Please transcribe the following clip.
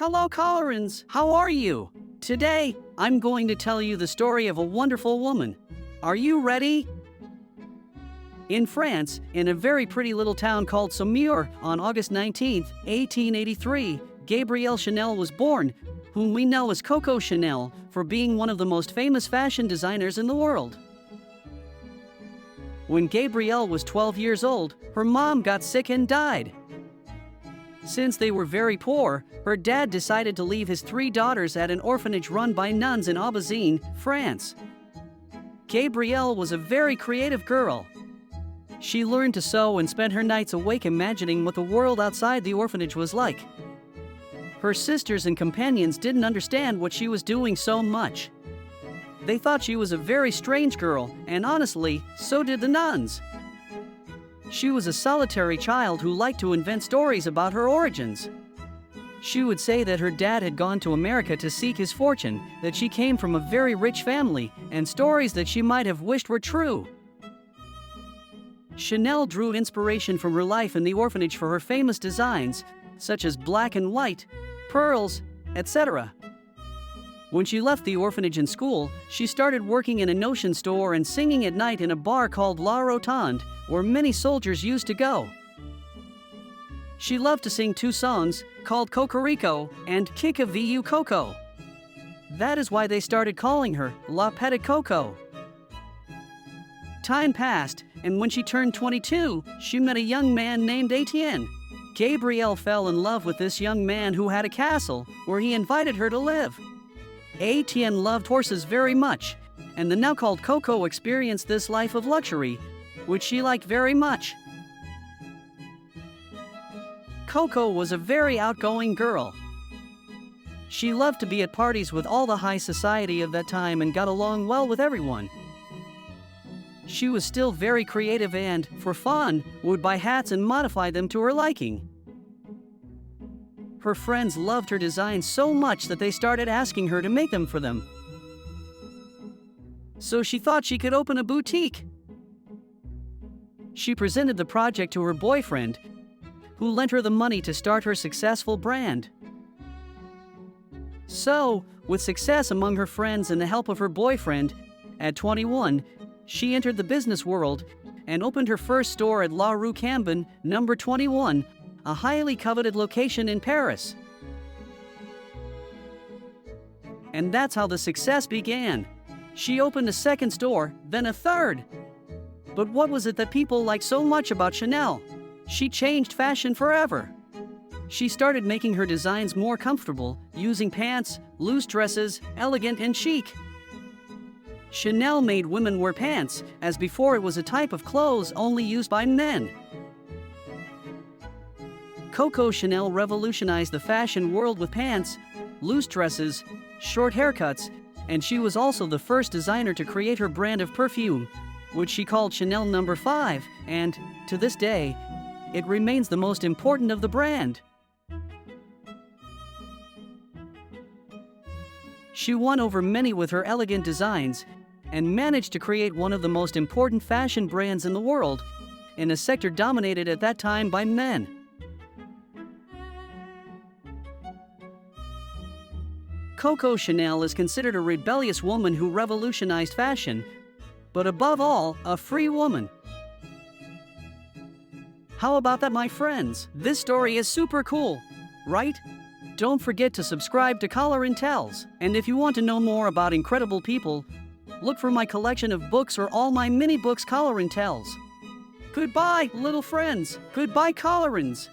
Hello, Colorins. How are you? Today, I'm going to tell you the story of a wonderful woman. Are you ready? In France, in a very pretty little town called Saumur, on August 19, 1883, Gabrielle Chanel was born, whom we know as Coco Chanel for being one of the most famous fashion designers in the world. When Gabrielle was 12 years old, her mom got sick and died. Since they were very poor, her dad decided to leave his 3 daughters at an orphanage run by nuns in Aubazine, France. Gabrielle was a very creative girl. She learned to sew and spent her nights awake imagining what the world outside the orphanage was like. Her sisters and companions didn't understand what she was doing so much. They thought she was a very strange girl, and honestly, so did the nuns. She was a solitary child who liked to invent stories about her origins. She would say that her dad had gone to America to seek his fortune, that she came from a very rich family, and stories that she might have wished were true. Chanel drew inspiration from her life in the orphanage for her famous designs, such as black and white, pearls, etc. When she left the orphanage and school, she started working in a notion store and singing at night in a bar called La Rotonde, where many soldiers used to go. She loved to sing 2 songs, called Cocorico and Kika Vu Coco. That is why they started calling her La Petite Coco. Time passed, and when she turned 22, she met a young man named Etienne. Gabrielle fell in love with this young man who had a castle, where he invited her to live. Etienne loved horses very much, and the now called Coco experienced this life of luxury, which she liked very much. Coco was a very outgoing girl. She loved to be at parties with all the high society of that time and got along well with everyone. She was still very creative and, for fun, would buy hats and modify them to her liking. Her friends loved her designs so much that they started asking her to make them for them. So she thought she could open a boutique. She presented the project to her boyfriend, who lent her the money to start her successful brand. So, with success among her friends and the help of her boyfriend, at 21, she entered the business world and opened her first store at La Rue Cambon, number 21, a highly coveted location in Paris. And that's how the success began. She opened a second store, then a third. But what was it that people liked so much about Chanel? She changed fashion forever. She started making her designs more comfortable, using pants, loose dresses, elegant and chic. Chanel made women wear pants, as before it was a type of clothes only used by men. Coco Chanel revolutionized the fashion world with pants, loose dresses, short haircuts, and she was also the first designer to create her brand of perfume, which she called Chanel No. 5, and, to this day, it remains the most important of the brand. She won over many with her elegant designs, and managed to create one of the most important fashion brands in the world, in a sector dominated at that time by men. Coco Chanel is considered a rebellious woman who revolutionized fashion, but above all, a free woman. How about that, my friends? This story is super cool, right? Don't forget to subscribe to Colorin Tells, and if you want to know more about incredible people, look for my collection of books or all my mini books Colorin Tells. Goodbye, little friends. Goodbye, Colorins.